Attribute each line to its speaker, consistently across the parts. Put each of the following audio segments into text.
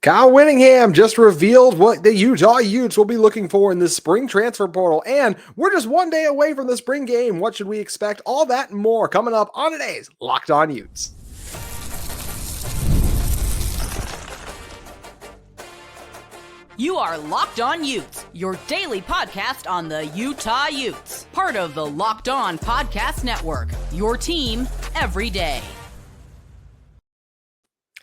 Speaker 1: Kyle Whittingham just revealed what the Utah Utes will be looking for in the spring transfer portal. And we're just one day away from the spring game. What should we expect? All that and more coming up on today's Locked On Utes.
Speaker 2: You are Locked On Utes, your daily podcast on the Utah Utes. Part of the Locked On Podcast Network, your team every day.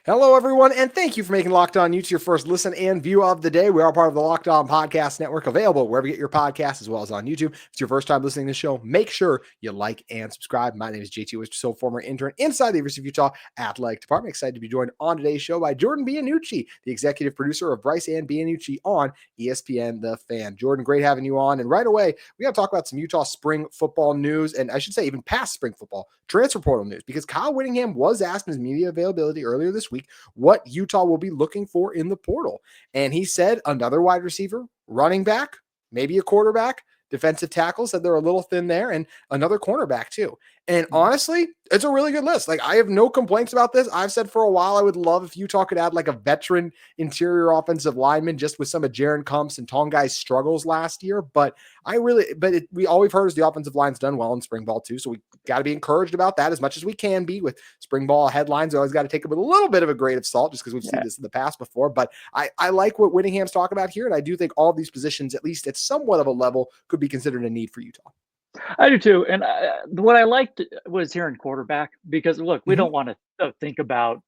Speaker 1: Hello, everyone, and thank you for making Locked On Utes your first listen and view of the day. We are part of the Locked On Podcast Network, available wherever you get your podcasts, as well as on YouTube. If it's your first time listening to the show, make sure you like and subscribe. My name is JTWistrcill, former intern inside the University of Utah Athletic Department. Excited to be joined on today's show by Jordan Bianucci, the executive producer of Bryce and Bianucci on ESPN The Fan. Jordan, great having you on. And right away, we got to talk about some Utah spring football news, and I should say even past spring football, transfer portal news, because Kyle Whittingham was asked in his media availability earlier this week what Utah will be looking for in the portal. And he said another wide receiver, running back, maybe a quarterback, defensive tackle, said they're a little thin there, and another cornerback too. And honestly, it's a really good list. Like, I have no complaints about this. I've said for a while, I would love if Utah could add like a veteran interior offensive lineman, just with some of Jaron Kump's and Tongai's struggles last year. But all we've heard is the offensive line's done well in spring ball too. So we got to be encouraged about that as much as we can be. With spring ball headlines, we always got to take it with a little bit of a grain of salt, just because we've seen this in the past before. But I like what Whittingham's talking about here. And I do think all of these positions, at least at somewhat of a level, could be considered a need for Utah.
Speaker 3: I do too. And what I liked was hearing quarterback, because look, we don't want to think about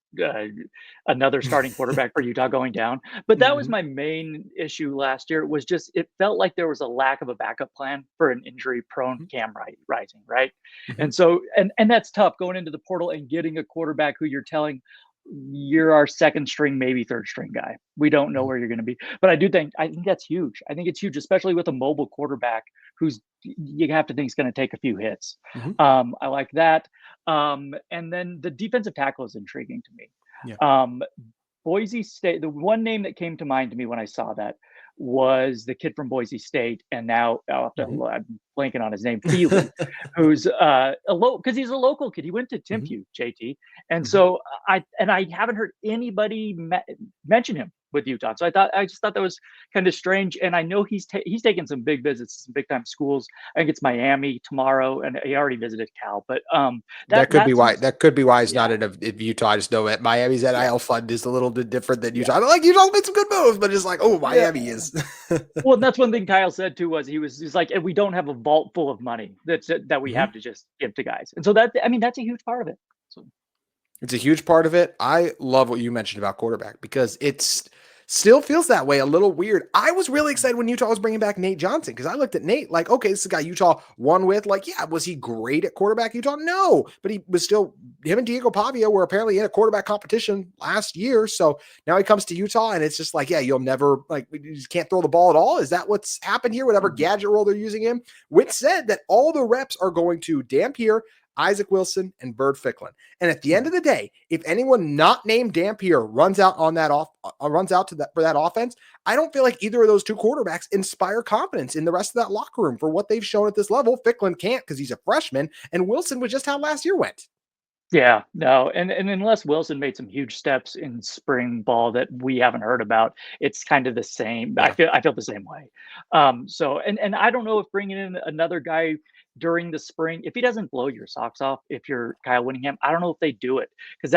Speaker 3: another starting quarterback for Utah going down. But that was my main issue last year, was just, it felt like there was a lack of a backup plan for an injury prone Cam Rising. Right. And so, and that's tough going into the portal and getting a quarterback who you're telling, you're our second string, maybe third string guy. We don't know where you're going to be. But I think that's huge. I think it's huge, especially with a mobile quarterback who's, you have to think, is going to take a few hits. I like that. And then the defensive tackle is intriguing to me. Boise State, the one name that came to mind to me when I saw that was the kid from Boise State, and now I'm blanking on his name, Thielen, who's because he's a local kid. He went to Timpview, JT, and so I haven't heard anybody mention him with Utah. So I just thought that was kind of strange. And I know he's taken some big visits to some big time schools. I think it's Miami tomorrow, and he already visited Cal. But that could
Speaker 1: be why he's not in Utah. I just know that Miami's NIL fund is a little bit different than Utah. Like, Utah's made some good moves, but it's like, oh, Miami is.
Speaker 3: Well, that's one thing Kyle said too, was he's like, we don't have a vault full of money that we have to just give to guys. And so that's a huge part of it. So.
Speaker 1: It's a huge part of it. I love what you mentioned about quarterback, because it's still feels that way, a little weird. I was really excited when Utah was bringing back Nate Johnson, because I looked at Nate like, okay, this is a guy Utah won with. Like, yeah, was he great at quarterback Utah? No, but he was still, him and Diego Pavia were apparently in a quarterback competition last year. So now he comes to Utah, and it's just like, yeah, you'll never, like, you just can't throw the ball at all. Is that what's happened here? Whatever gadget role they're using him. Witt said that all the reps are going to Dampier, Isaac Wilson, and Bird Ficklin. And at the end of the day, if anyone not named Dampier runs out for that offense, I don't feel like either of those two quarterbacks inspire confidence in the rest of that locker room for what they've shown at this level. Ficklin can't, because he's a freshman, and Wilson was just how last year went.
Speaker 3: Yeah, no, and unless Wilson made some huge steps in spring ball that we haven't heard about, it's kind of the same. Yeah. I feel the same way. So I don't know if bringing in another guy during the spring, if he doesn't blow your socks off, if you're Kyle Whittingham, I don't know if they do it, because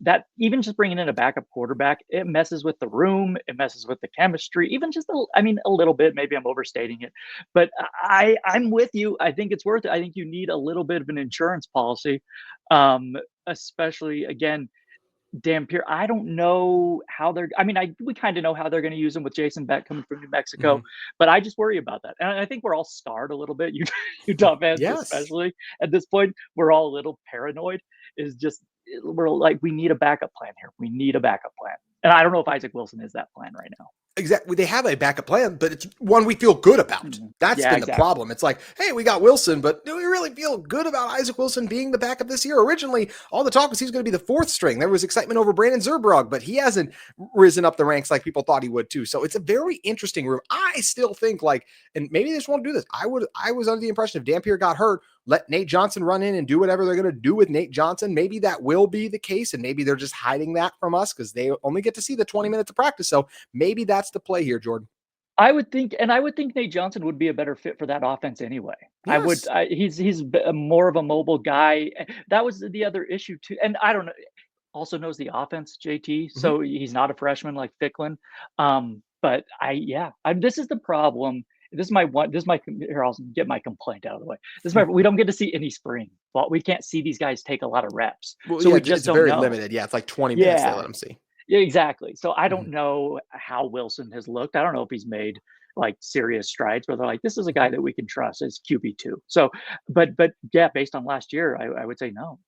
Speaker 3: that even just bringing in a backup quarterback, it messes with the room, it messes with the chemistry, even just a little bit. Maybe I'm overstating it, but I'm with you. I think it's worth it. I think you need a little bit of an insurance policy, especially again. Dampier, I don't know how we kind of know how they're going to use him with Jason Beck coming from New Mexico, but I just worry about that. And I think we're all scarred a little bit, Utah fans, especially at this point. We're all a little paranoid. We're like, we need a backup plan here. We need a backup plan. And I don't know if Isaac Wilson is that plan right now.
Speaker 1: Exactly. They have a backup plan, but it's one we feel good about. That's been the problem. It's like, hey, we got Wilson, but do we really feel good about Isaac Wilson being the backup this year? Originally, all the talk was he's going to be the fourth string. There was excitement over Brandon Zerbrug, but he hasn't risen up the ranks like people thought he would too. So it's a very interesting room. I still think, like, and maybe they just won't do this. I was under the impression if Dampier got hurt, let Nate Johnson run in and do whatever they're going to do with Nate Johnson. Maybe that will be the case, and maybe they're just hiding that from us because they only get get to see the 20 minutes of practice. So maybe that's the play here, Jordan.
Speaker 3: I would think Nate Johnson would be a better fit for that offense anyway.
Speaker 1: Yes.
Speaker 3: He's more of a mobile guy. That was the other issue too. And I don't know, also knows the offense, JT. So he's not a freshman like Ficklin. But this is the problem. Here, I'll get my complaint out of the way. We don't get to see any spring. Well, we can't see these guys take a lot of reps.
Speaker 1: Well,
Speaker 3: so
Speaker 1: yeah,
Speaker 3: we just
Speaker 1: it's
Speaker 3: don't
Speaker 1: very
Speaker 3: know.
Speaker 1: limited. Yeah, it's like 20 minutes they let them see.
Speaker 3: Yeah, exactly. So I don't know how Wilson has looked. I don't know if he's made like serious strides, but they're like, this is a guy that we can trust as QB2. So, but yeah, based on last year, I would say no.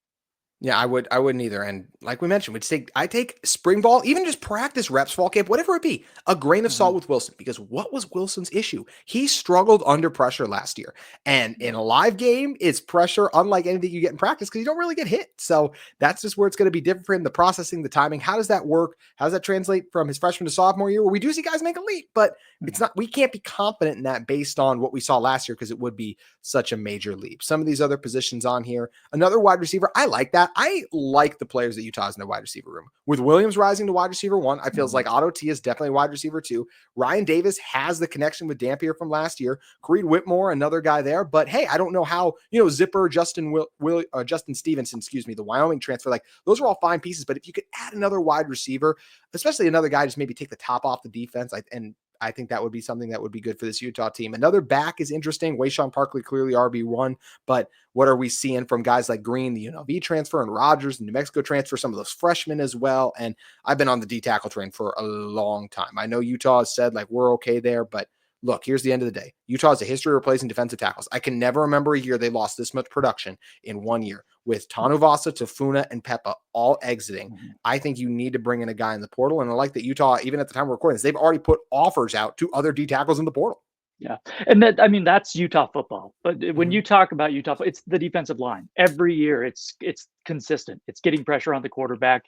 Speaker 1: Yeah, I wouldn't either. And like we mentioned, I take spring ball, even just practice reps, fall camp, whatever it be, a grain of salt with Wilson, because what was Wilson's issue? He struggled under pressure last year. And in a live game, it's pressure unlike anything you get in practice because you don't really get hit. So that's just where it's going to be different for him. The processing, the timing. How does that work? How does that translate from his freshman to sophomore year where we do see guys make a leap, but it's not, we can't be confident in that based on what we saw last year because it would be such a major leap. Some of these other positions on here, another wide receiver, I like that. I like the players that Utah has in their wide receiver room. With Williams rising to wide receiver 1, I feels like Otto T is definitely wide receiver 2. Ryan Davis has the connection with Dampier from last year. Creed Whitmore, another guy there. But hey, I don't know how, Zipper, Justin Stevenson, the Wyoming transfer, like those are all fine pieces. But if you could add another wide receiver, especially another guy, just maybe take the top off the defense, I think that would be something that would be good for this Utah team. Another back is interesting. Wayshawn Parkley, clearly RB1, but what are we seeing from guys like Green, the UNLV transfer, and Rogers, the New Mexico transfer, some of those freshmen as well? And I've been on the D tackle train for a long time. I know Utah has said like we're okay there, but look, here's the end of the day. Utah has a history of replacing defensive tackles. I can never remember a year they lost this much production in 1 year with Tanuvasa, Tafuna, and Peppa all exiting. I think you need to bring in a guy in the portal. And I like that Utah, even at the time we're recording this, they've already put offers out to other D tackles in the portal.
Speaker 3: Yeah. And that's Utah football. But when you talk about Utah, it's the defensive line. Every year it's consistent. It's getting pressure on the quarterback.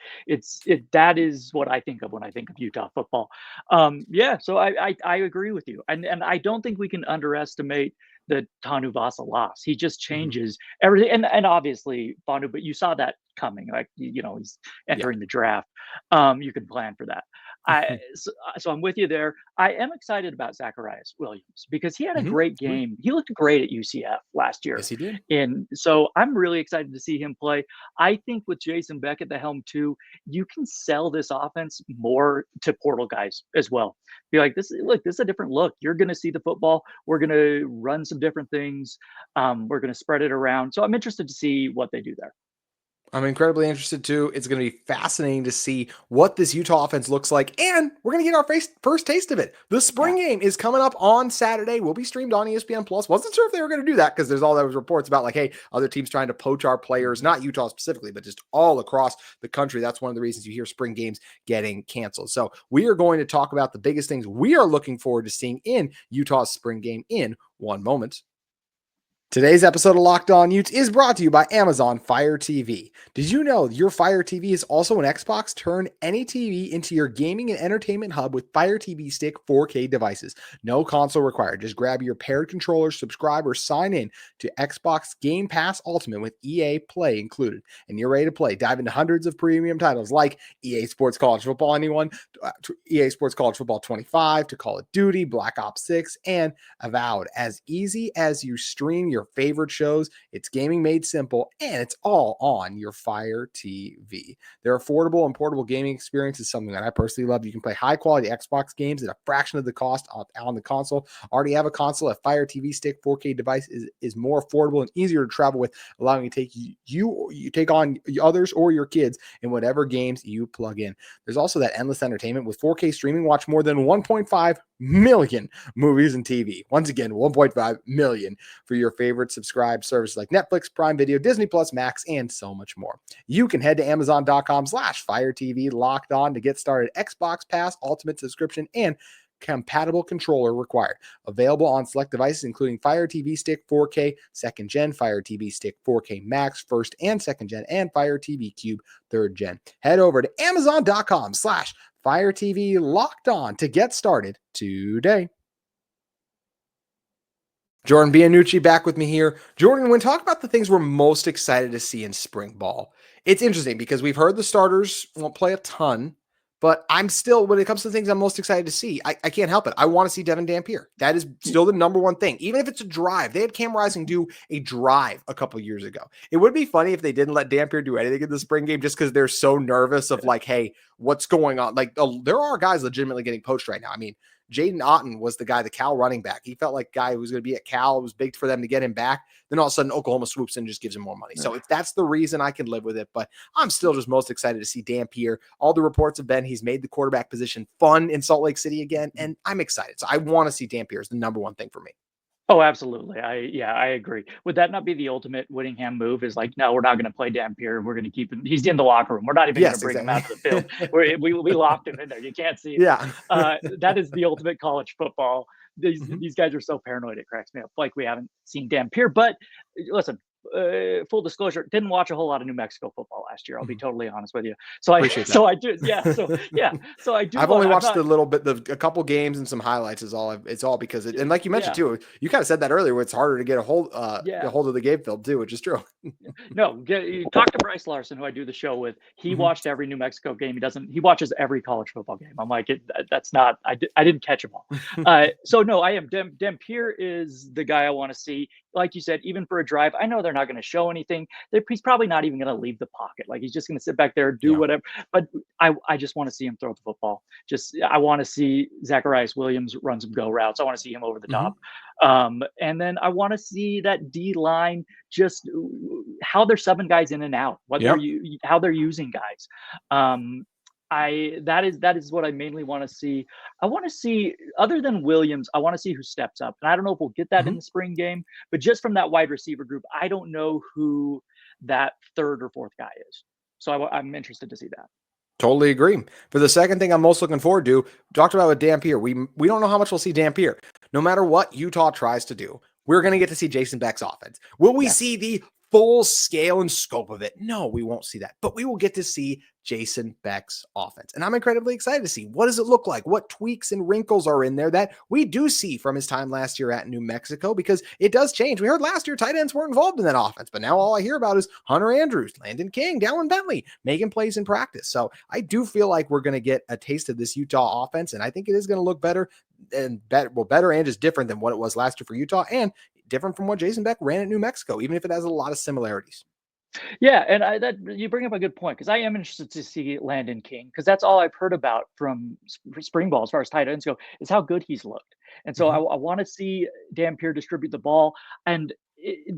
Speaker 3: That is what I think of when I think of Utah football. So I agree with you. And I don't think we can underestimate the Tanu Vasa loss. He just changes everything. And obviously Banu, but you saw that coming. Like, he's entering the draft. You can plan for that. So I'm with you there. I am excited about Zacharias Williams because he had a great game. He looked great at UCF last year.
Speaker 1: Yes, he did.
Speaker 3: And so I'm really excited to see him play. I think with Jason Beck at the helm too, you can sell this offense more to portal guys as well. Be like, this is a different look. You're going to see the football. We're going to run some different things. We're going to spread it around. So I'm interested to see what they do there.
Speaker 1: I'm incredibly interested too. It's going to be fascinating to see what this Utah offense looks like. And we're going to get our first taste of it. The spring game is coming up on Saturday. Will be streamed on ESPN Plus. Wasn't sure if they were going to do that because there's all those reports about like, hey, other teams trying to poach our players, not Utah specifically, but just all across the country. That's one of the reasons you hear spring games getting canceled. So we are going to talk about the biggest things we are looking forward to seeing in Utah's spring game in one moment. Today's episode of Locked On Utes is brought to you by Amazon Fire TV. Did you know your Fire TV is also an Xbox? Turn any TV into your gaming and entertainment hub with Fire TV Stick 4K devices. No console required. Just grab your paired controller, subscribe, or sign in to Xbox Game Pass Ultimate with EA Play included. And you're ready to play. Dive into hundreds of premium titles like EA Sports College Football Anyone, EA Sports College Football 25, to Call of Duty, Black Ops 6, and Avowed. As easy as you stream your favorite shows, it's gaming made simple, and it's all on your Fire TV. Their affordable and portable gaming experience is something that I personally love. You can play high quality Xbox games at a fraction of the cost on the console. Already have a console? A Fire TV Stick 4K device is more affordable and easier to travel with, allowing you to take you take on others or your kids in whatever games you plug in. There's also that endless entertainment with 4K streaming. Watch more than 1.5 million movies and TV. Once again, 1.5 million for your favorite subscribed services like Netflix, Prime Video, Disney Plus, Max, and so much more. You can head to Amazon.com/Fire TV Locked On to get started. Xbox Pass Ultimate subscription and compatible controller required. Available on select devices including Fire TV Stick 4K, 2nd Gen, Fire TV Stick 4K Max, 1st and 2nd Gen, and Fire TV Cube 3rd Gen. Head over to Amazon.com/Fire TV Locked On to get started today. Jordan Bianucci back with me here. Jordan, when talk about the things we're most excited to see in spring ball, it's interesting because we've heard the starters won't play a ton, But I'm still, when it comes to things I'm most excited to see, I can't help it. I want to see Devon Dampier. That is still the number one thing. Even if it's a drive, they had Cam Rising do a drive a couple years ago. It would be funny if they didn't let Dampier do anything in the spring game just because they're so nervous of like, hey, what's going on? Like, there are guys legitimately getting poached right now. I mean, Jaden Otten was the guy, the Cal running back. He felt like a guy who was going to be at Cal. It was big for them to get him back. Then all of a sudden, Oklahoma swoops in and just gives him more money. So if that's the reason, I can live with it. But I'm still just most excited to see Dampier. All the reports have been he's made the quarterback position fun in Salt Lake City again, and I'm excited. So I want to see Dampier as the number one thing for me.
Speaker 3: Oh, absolutely. I agree. Would that not be the ultimate Whittingham move? Is like, no, we're not going to play Dampier. We're going to keep him. He's in the locker room. We're not even going to bring him out to the field. We locked him in there. You can't see him.
Speaker 1: Yeah.
Speaker 3: That is the ultimate college football. These guys are so paranoid. It cracks me up. Like we haven't seen Dampier. But listen, full disclosure, didn't watch a whole lot of New Mexico football last year. I'll be totally honest with you. So I do. So I do.
Speaker 1: I've only watched a little bit, a couple games and some highlights is all. It's all because and like you mentioned too, you kind of said that earlier, where it's harder to get a hold of the game film too, which is true.
Speaker 3: No, talk to Bryce Larson, who I do the show with. He watched every New Mexico game. He watches every college football game. I'm like, that's not. I didn't catch them all. So no, I am. Dampier is the guy I want to see. Like you said, even for a drive, I know they're not going to show anything. He's probably not even going to leave the pocket. Like he's just going to sit back there, do whatever. But I just want to see him throw the football. I want to see Zacharias Williams run some go routes. I want to see him over the top. And then I want to see that D line, just how they're subbing guys in and out, how they're using guys. That is what I mainly want to see. I want to see, other than Williams, I want to see who steps up. And I don't know if we'll get that in the spring game, but just from that wide receiver group, I don't know who that third or fourth guy is. So I'm interested to see that.
Speaker 1: Totally agree. For the second thing I'm most looking forward to, talked about with Dampier, we don't know how much we'll see Dampier. No matter what Utah tries to do, we're going to get to see Jason Beck's offense. Will we see the full scale and scope of it? No, we won't see that, but we will get to see Jason Beck's offense. And I'm incredibly excited to see, what does it look like? What tweaks and wrinkles are in there that we do see from his time last year at New Mexico, because it does change. We heard last year tight ends weren't involved in that offense, but now all I hear about is Hunter Andrews, Landon King, Dallin Bentley making plays in practice. So I do feel like we're going to get a taste of this Utah offense, and I think it is going to look better and just different than what it was last year for Utah, and different from what Jason Beck ran at New Mexico, even if it has a lot of similarities.
Speaker 3: Yeah, and that you bring up a good point, because I am interested to see Landon King, because that's all I've heard about from spring ball as far as tight ends go, is how good he's looked. And so I want to see Dampier distribute the ball. And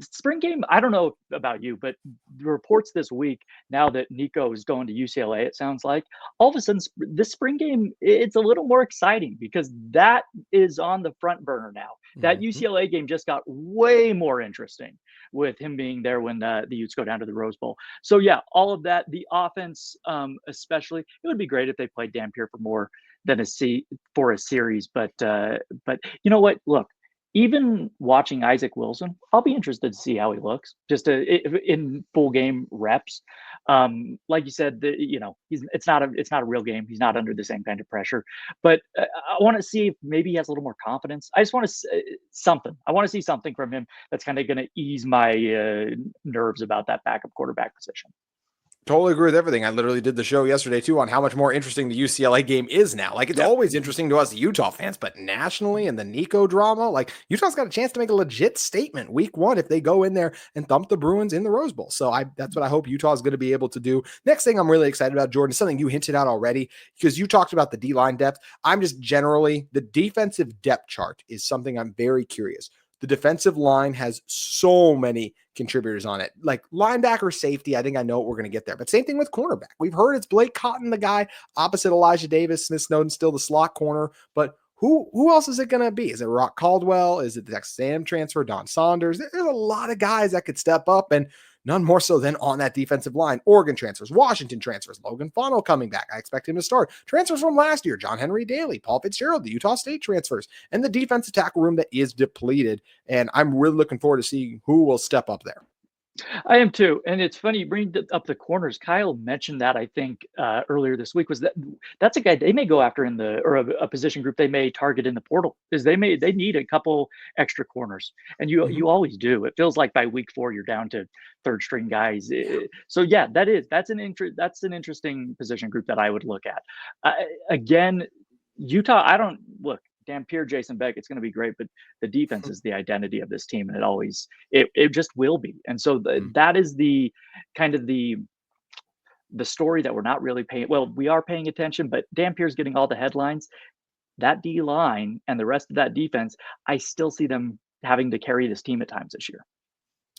Speaker 3: spring game, I don't know about you, but the reports this week, now that Nico is going to UCLA, it sounds like all of a sudden this spring game, it's a little more exciting, because that is on the front burner now. That UCLA game just got way more interesting with him being there when the Utes go down to the Rose Bowl. So yeah, all of that, the offense, especially, it would be great if they played Dampier for more than a series. But you know what? Look, even watching Isaac Wilson, I'll be interested to see how he looks just in full game reps. Like you said, it's not a real game. He's not under the same kind of pressure, but I want to see if maybe he has a little more confidence. I just want to something. I want to see something from him that's kind of going to ease my nerves about that backup quarterback position.
Speaker 1: Totally agree with everything. I literally did the show yesterday too on how much more interesting the UCLA game is now. Like, it's always interesting to us Utah fans, but nationally, and the Nico drama, like, Utah's got a chance to make a legit statement week one if they go in there and thump the Bruins in the Rose Bowl. So that's what I hope Utah is going to be able to do. Next thing I'm really excited about, Jordan, something you hinted at already, because you talked about the D-line depth. I'm just generally, the defensive depth chart is something I'm very curious. The defensive line has so many contributors on it, like linebacker, safety. I think I know what we're going to get there, but same thing with cornerback. We've heard it's Blake Cotton, the guy opposite Elijah Davis. Smith Snowden still the slot corner, but who else is it going to be? Is it Rock Caldwell? Is it the Texas A&M transfer, Don Saunders? There's a lot of guys that could step up, and none more so than on that defensive line. Oregon transfers, Washington transfers, Logan Fano coming back. I expect him to start. Transfers from last year, John Henry Daly, Paul Fitzgerald, the Utah State transfers, and the defensive tackle room that is depleted. And I'm really looking forward to seeing who will step up there.
Speaker 3: I am too, and it's funny you bring up the corners. Kyle mentioned that I think earlier this week was that's a guy they may go after in the or a position group they may target in the portal is they need a couple extra corners, and
Speaker 1: Mhm.
Speaker 3: you always do. It feels like by week 4 you're down to third string guys. So yeah, that's an interesting position group that I would look at. Again, Utah. I don't look. Dampier, Jason Beck, it's going to be great, but the defense is the identity of this team, and it just will be. And so
Speaker 1: Mhm.
Speaker 3: that is the kind of the story that we're not really paying. Well, we are paying attention, but Dampier's getting all the headlines. That D line and the rest of that defense, I still see them having to carry this team at times this year.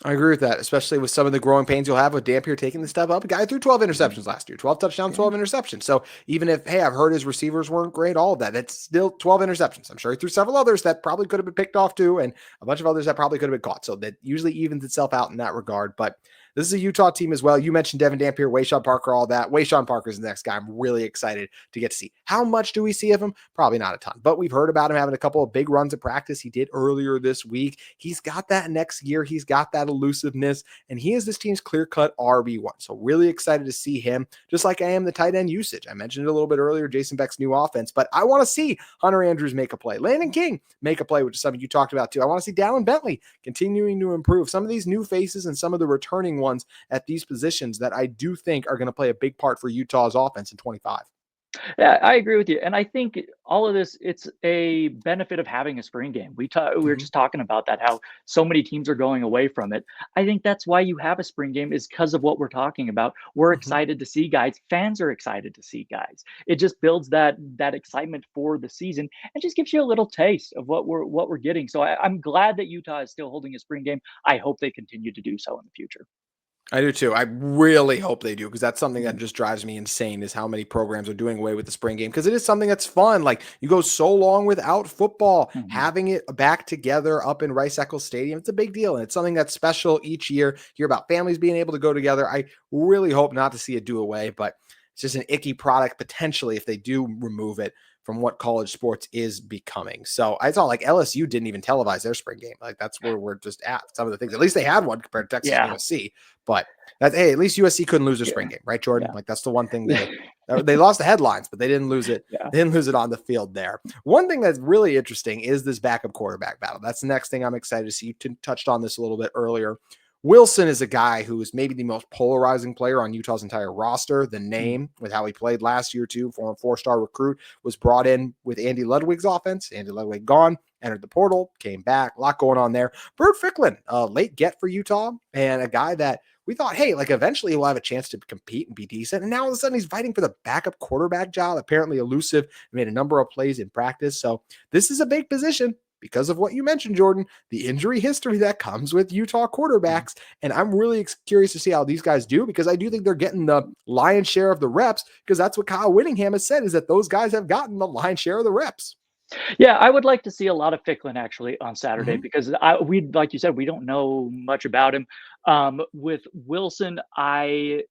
Speaker 1: I agree with that, especially with some of the growing pains you'll have with Dampier taking the step up. A guy threw 12
Speaker 3: Mhm.
Speaker 1: interceptions last year, 12 touchdowns,
Speaker 3: Yeah.
Speaker 1: 12 interceptions. So even if, hey, I've heard his receivers weren't great, all of that, that's still 12 interceptions. I'm sure he threw several others that probably could have been picked off too, and a bunch of others that probably could have been caught. So that usually evens itself out in that regard. But this is a Utah team as well. You mentioned Devon Dampier, Wayshawn Parker, all that. Wayshawn Parker's the next guy I'm really excited to get to see. How much do we see of him? Probably not a ton, but we've heard about him having a couple of big runs at practice. He did earlier this week. He's got that next year. He's got that elusiveness, and he is this team's clear-cut RB1. So really excited to see him, just like I am the tight end usage. I mentioned it a little bit earlier, Jason Beck's new offense, but I want to see Hunter Andrews make a play. Landon King make a play, which is something you talked about too. I want to see Dallin Bentley continuing to improve. Some of these new faces and some of the returning ones at these positions that I do think are going to play a big part for Utah's offense in 25.
Speaker 3: Yeah, I agree with you, and I think all of this it's a benefit of having a spring game. We were
Speaker 1: Mhm.
Speaker 3: just talking about that how so many teams are going away from it. I think that's why you have a spring game is because of what we're talking about. We're
Speaker 1: Mhm.
Speaker 3: excited to see guys. Fans are excited to see guys. It just builds that excitement for the season and just gives you a little taste of what we're getting. So I'm glad that Utah is still holding a spring game. I hope they continue to do so in the future.
Speaker 1: I do too. I really hope they do because that's something that
Speaker 3: Mhm.
Speaker 1: just drives me insane is how many programs are doing away with the spring game because it is something that's fun. Like you go so long without football,
Speaker 3: Mhm.
Speaker 1: having it back together up in Rice Eccles Stadium, it's a big deal and it's something that's special each year. Hear about families being able to go together. I really hope not to see it do away, but it's just an icky product potentially if they do remove it from what college sports is becoming. So I saw like LSU didn't even televise their spring game. Like that's where we're just at. Some of the things, at least they had one compared to Texas and
Speaker 3: Yeah.
Speaker 1: USC. But that's hey, at least USC couldn't lose their spring
Speaker 3: Yeah.
Speaker 1: game, right, Jordan?
Speaker 3: Yeah.
Speaker 1: Like that's the one thing they lost the headlines, but they didn't lose it.
Speaker 3: Yeah.
Speaker 1: They didn't lose it on the field there. One thing that's really interesting is this backup quarterback battle. That's the next thing I'm excited to see. You touched on this a little bit earlier. Wilson is a guy who is maybe the most polarizing player on Utah's entire roster. The
Speaker 3: Mm.
Speaker 1: name with how he played last year, too, former 4-star recruit, was brought in with Andy Ludwig's offense. Andy Ludwig gone, entered the portal, came back. A lot going on there. Bert Ficklin, a late get for Utah, and a guy that we thought, hey, like eventually he'll have a chance to compete and be decent. And now all of a sudden he's fighting for the backup quarterback job, apparently elusive, made a number of plays in practice. So this is a big position because of what you mentioned, Jordan, the injury history that comes with Utah
Speaker 3: Mhm.
Speaker 1: quarterbacks. And I'm really curious to see how these guys do because I do think they're getting the lion's share of the reps because that's what Kyle Whittingham has said is that those guys have gotten the lion's share of the reps.
Speaker 3: Yeah, I would like to see a lot of Ficklin actually on Saturday
Speaker 1: Mhm.
Speaker 3: because we like you said, we don't know much about him. With Wilson, I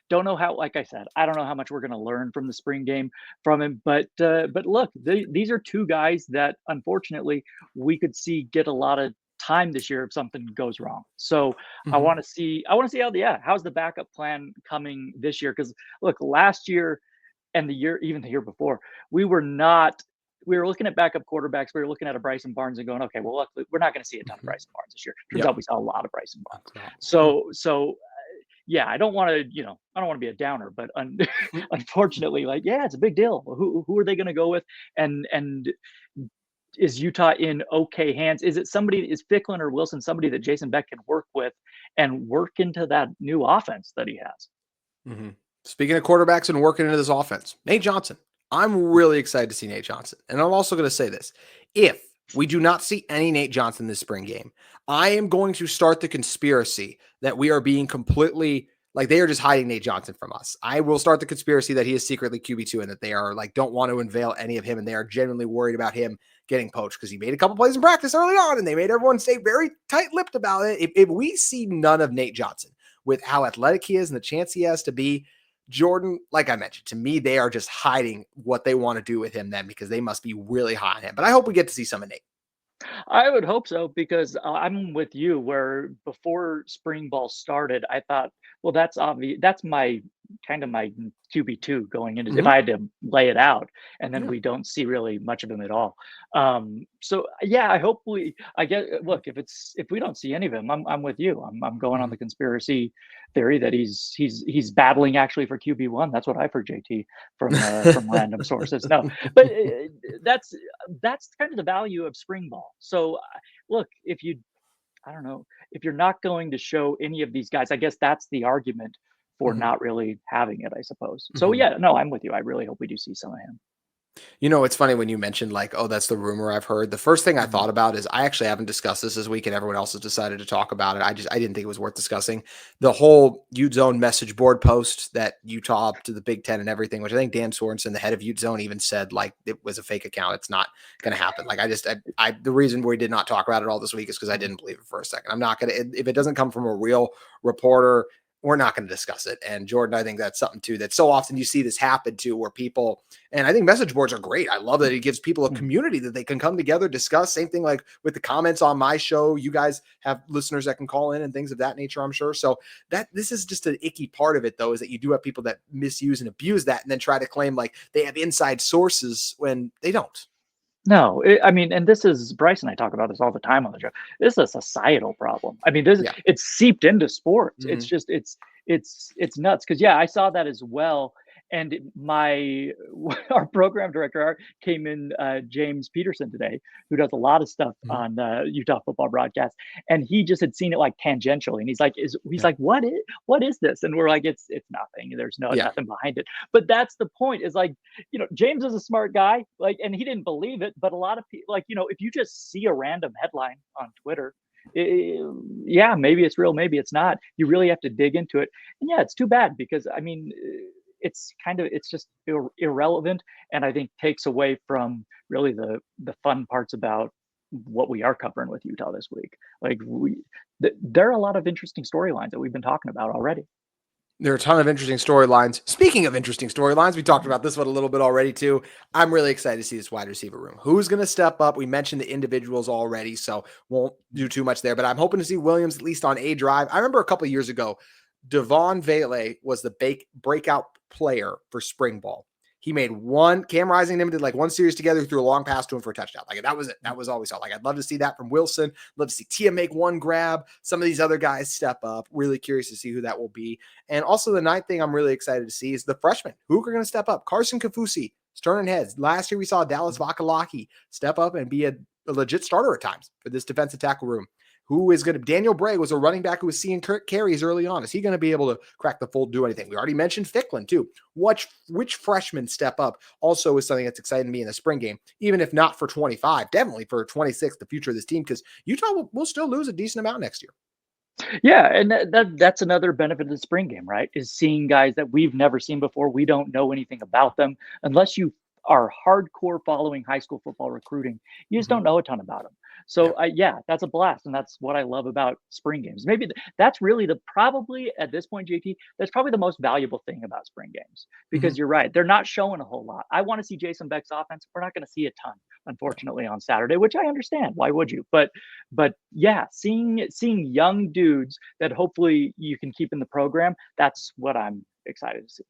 Speaker 3: don't know how. Like I said, I don't know how much we're going to learn from the spring game from him. But look, these are two guys that unfortunately we could see get a lot of time this year if something goes wrong. So
Speaker 1: Mhm.
Speaker 3: I want to see how how's the backup plan coming this year? Because look, last year and even the year before, we were not we were looking at backup quarterbacks. We were looking at a Bryson Barnes and going, okay, well, look, we're not going to see a ton of
Speaker 1: Mhm.
Speaker 3: Bryson Barnes this year. Turns
Speaker 1: Yep.
Speaker 3: out we saw a lot of Bryson
Speaker 1: A
Speaker 3: Barnes.
Speaker 1: lot.
Speaker 3: So I don't want to, I don't want to be a downer, but unfortunately, like, yeah, it's a big deal. Who are they going to go with? And is Utah in okay hands? Is Ficklin or Wilson somebody that Jason Beck can work with and work into that new offense that he has?
Speaker 1: Mhm. Speaking of quarterbacks and working into this offense, Nate Johnson. I'm really excited to see Nate Johnson. And I'm also going to say this. If we do not see any Nate Johnson this spring game, I am going to start the conspiracy that we are being completely like they are just hiding Nate Johnson from us. I will start the conspiracy that he is secretly QB2 and that they are like don't want to unveil any of him and they are genuinely worried about him getting poached because he made a couple plays in practice early on and they made everyone stay very tight-lipped about it. If we see none of Nate Johnson with how athletic he is and the chance he has to be Jordan, like I mentioned, to me, they are just hiding what they want to do with him then because they must be really high on him. But I hope we get to see some of Nate.
Speaker 3: I would hope so because I'm with you where before spring ball started, I thought, well, that's obvious. That's my kind of my QB2 going into if
Speaker 1: Mhm.
Speaker 3: I had to lay it out, and then
Speaker 1: Yeah.
Speaker 3: we don't see really much of him at all. So yeah, I hope I get, look, if we don't see any of him, I'm with you. I'm going on
Speaker 1: Mhm.
Speaker 3: the conspiracy theory that he's battling actually for QB1. That's what I've heard, JT, from random sources. No, but that's that's kind of the value of spring ball. So, look, I don't know, if you're not going to show any of these guys, I guess that's the argument for
Speaker 1: Mhm.
Speaker 3: not really having it, I suppose. So,
Speaker 1: Mhm.
Speaker 3: yeah, no, I'm with you. I really hope we do see some of him.
Speaker 1: You know, it's funny when you mentioned like, oh, that's the rumor I've heard. The first thing I
Speaker 3: Mhm.
Speaker 1: thought about is I actually haven't discussed this week, and everyone else has decided to talk about it. I didn't think it was worth discussing. The whole Ute Zone message board post that Utah up to the Big Ten and everything, which I think Dan Sorensen, the head of Ute Zone, even said like it was a fake account. It's not going to happen. Like I the reason we did not talk about it all this week is because I
Speaker 3: Mhm.
Speaker 1: didn't believe it for a second. I'm not going to if it doesn't come from a real reporter. We're not going to discuss it. And Jordan, I think that's something too that so often you see this happen too, where people and I think message boards are great. I love that it gives people a
Speaker 3: Mhm.
Speaker 1: community that they can come together, discuss. Same thing like with the comments on my show. You guys have listeners that can call in and things of that nature, I'm sure. So that this is just an icky part of it, though, is that you do have people that misuse and abuse that and then try to claim like they have inside sources when they don't.
Speaker 3: No, I mean, and this is Bryce and I talk about this all the time on the show. This is a societal problem. I mean, this
Speaker 1: Yeah.
Speaker 3: it's seeped into sports. It's
Speaker 1: Mhm.
Speaker 3: just it's nuts because yeah, I saw that as well. And my our program director came in, James Peterson today, who does a lot of stuff
Speaker 1: Mhm.
Speaker 3: on Utah football broadcasts, and he just had seen it like tangentially, and he's
Speaker 1: Yeah.
Speaker 3: like, what is this? And we're like, it's nothing. There's
Speaker 1: Yeah.
Speaker 3: nothing behind it. But that's the point. Is like, James is a smart guy, like, and he didn't believe it. But a lot of people, like, if you just see a random headline on Twitter, yeah, maybe it's real, maybe it's not. You really have to dig into it. And yeah, it's too bad because I mean, it's just irrelevant, and I think takes away from really the fun parts about what we are covering with Utah this week. Like there are a lot of interesting storylines that we've been talking about already.
Speaker 1: There are a ton of interesting storylines. Speaking of interesting storylines, we talked about this one a little bit already too. I'm really excited to see this wide receiver room. Who's going to step up? We mentioned the individuals already, so won't do too much there. But I'm hoping to see Williams at least on a drive. I remember a couple of years ago, Devon Vele was the breakout player for spring ball. He made one. Cam Rising and him did like one series together, threw a long pass to him for a touchdown. Like that was it. That was always all. Like I'd love to see that from Wilson. Love to see Tia make one grab. Some of these other guys step up. Really curious to see who that will be. And also the ninth thing I'm really excited to see is the freshmen. Who are going to step up? Carson Kafusi is turning heads. Last year we saw Dallas Vakalaki step up and be a legit starter at times for this defensive tackle room. Who is going to? Daniel Bray was a running back who was seeing carries early on. Is he going to be able to crack the fold, do anything? We already mentioned Ficklin too. Which freshmen step up also is something that's exciting me in the spring game, even if not for 25, definitely for 26, the future of this team, because Utah will still lose a decent amount next year.
Speaker 3: Yeah, and that's another benefit of the spring game, right? Is seeing guys that we've never seen before. We don't know anything about them unless you are hardcore following high school football recruiting. You just
Speaker 1: Mm-hmm.
Speaker 3: don't know a ton about them.
Speaker 1: Yeah.
Speaker 3: So yeah, that's a blast, and that's what I love about spring games. Maybe that's really probably at this point, JT. That's probably the most valuable thing about spring games
Speaker 1: Mm-hmm.
Speaker 3: because you're right; they're not showing a whole lot. I want to see Jason Beck's offense. We're not going to see a ton, unfortunately, on Saturday, which I understand. Why would you? But yeah, seeing young dudes that hopefully you can keep in the program, that's what I'm excited to see.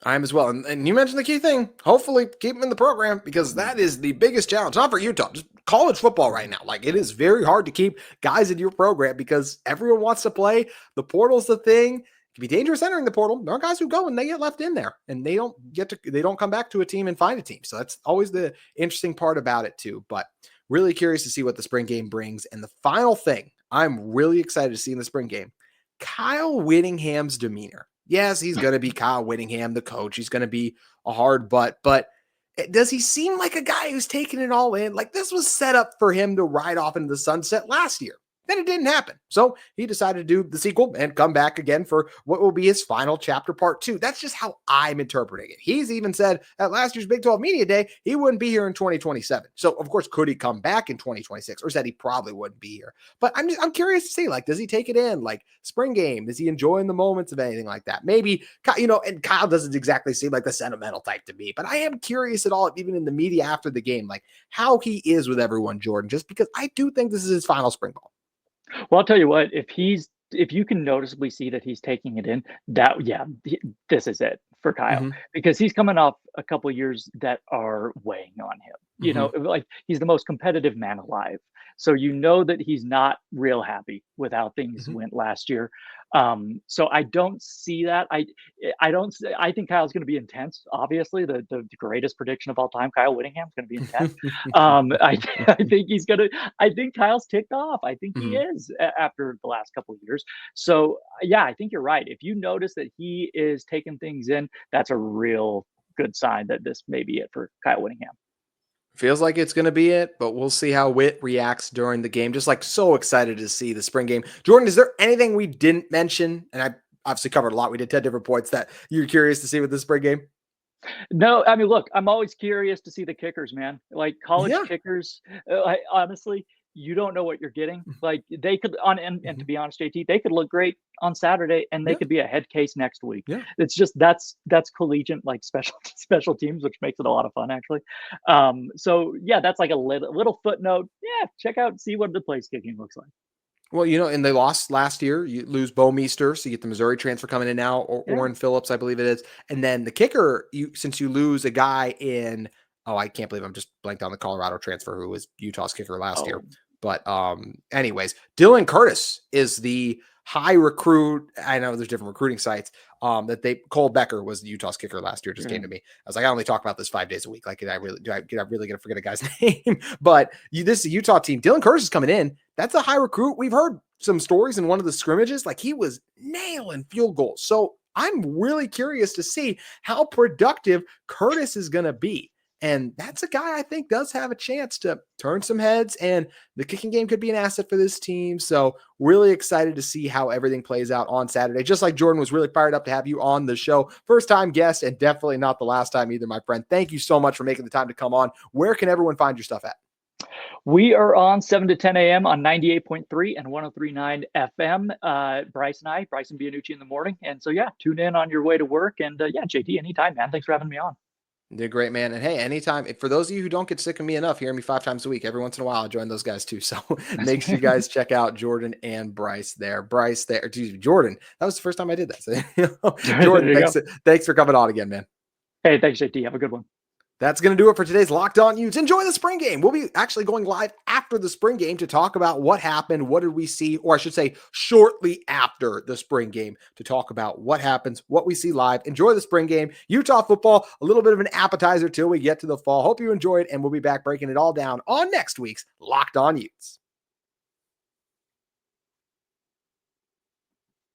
Speaker 1: I am as well. And you mentioned the key thing. Hopefully keep him in the program because
Speaker 3: Mhm.
Speaker 1: that is the biggest challenge, not for Utah, just college football right now. Like it is very hard to keep guys in your program because everyone wants to play. The portal's the thing. It can be dangerous entering the portal. There are guys who go and they get left in there and they don't come back to a team and find a team. So that's always the interesting part about it too. But really curious to see what the spring game brings. And the final thing I'm really excited to see in the spring game, Kyle Whittingham's demeanor. Yes, he's going to be Kyle Whittingham, the coach. He's going to be a hard butt, but does he seem like a guy who's taking it all in? Like this was set up for him to ride off into the sunset last year. Then it didn't happen. So he decided to do the sequel and come back again for what will be his final chapter part 2. That's just how I'm interpreting it. He's even said at last year's Big 12 Media Day, he wouldn't be here in 2027. So of course, could he come back in 2026, or said he probably wouldn't be here? But I'm curious to see, like, does he take it in like spring game? Is he enjoying the moments of anything like that? Maybe, and Kyle doesn't exactly seem like the sentimental type to me, but I am curious at all, even in the media after the game, like how he is with everyone, Jordan, just because I do think this is his final spring ball.
Speaker 3: Well, I'll tell you what, if you can noticeably see that he's taking it in, this is it for Kyle, because he's coming off a couple of years that are weighing on him. Like he's the most competitive man alive. So that he's not real happy with how things went last year. So I don't see that. I think Kyle's going to be intense. Obviously, the greatest prediction of all time, Kyle Whittingham, is going to be intense. I think Kyle's ticked off. I think he is after the last couple of years. So yeah, I think you're right. If you notice that he is taking things in, that's a real good sign that this may be it for Kyle Whittingham.
Speaker 1: Feels like it's going to be it, but we'll see how Witt reacts during the game. Just like so excited to see the spring game. Jordan, is there anything we didn't mention? And I obviously covered a lot. We did 10 different points that you're curious to see with the spring game.
Speaker 3: No, I mean, look, I'm always curious to see the kickers, man. Like college kickers, honestly, you don't know what you're getting. Like they could and to be honest, JT, they could look great on Saturday and they could be a head case next week. Yeah. It's just that's collegiate, like special teams, which makes it a lot of fun actually. So yeah, that's like a little footnote. Yeah, check out, see what the place kicking looks like.
Speaker 1: Well, and they lost last year. You lose Bo Meester, so you get the Missouri transfer coming in now, or Orrin Phillips, I believe it is. And then the kicker, since you lose a guy in, I can't believe I'm just blanked on the Colorado transfer who was Utah's kicker last year. But anyways, Dylan Curtis is the high recruit. I know there's different recruiting sites Cole Becker was Utah's kicker last year, just came to me. I was like, I only talk about this 5 days a week. Like, did I really gonna forget a guy's name? But this is a Utah team. Dylan Curtis is coming in. That's a high recruit. We've heard some stories in one of the scrimmages. Like he was nailing field goals. So I'm really curious to see how productive Curtis is going to be. And that's a guy I think does have a chance to turn some heads, and the kicking game could be an asset for this team. So really excited to see how everything plays out on Saturday. Just like Jordan was really fired up to have you on the show. First time guest, and definitely not the last time either, my friend. Thank you so much for making the time to come on. Where can everyone find your stuff at?
Speaker 3: We are on 7 to 10 a.m. on 98.3 and 103.9 FM. Bryson Bianucci in the morning. And so, yeah, tune in on your way to work. And yeah, JT, anytime, man. Thanks for having me on.
Speaker 1: You're a great, man. And hey, anytime, for those of you who don't get sick of me enough, hearing me 5 times a week, every once in a while, I join those guys too. So make sure you guys check out Jordan and Bryce there. Jordan. That was the first time I did that. So, Jordan, thanks for coming on again, man.
Speaker 3: Hey, thanks, JT. Have a good one.
Speaker 1: That's going to do it for today's Locked On Utes. Enjoy the spring game. We'll be actually going live after the spring game to talk about what happened, what did we see, or I should say shortly after the spring game to talk about what happens, what we see live. Enjoy the spring game. Utah football, a little bit of an appetizer till we get to the fall. Hope you enjoyed, and we'll be back breaking it all down on next week's Locked On Utes.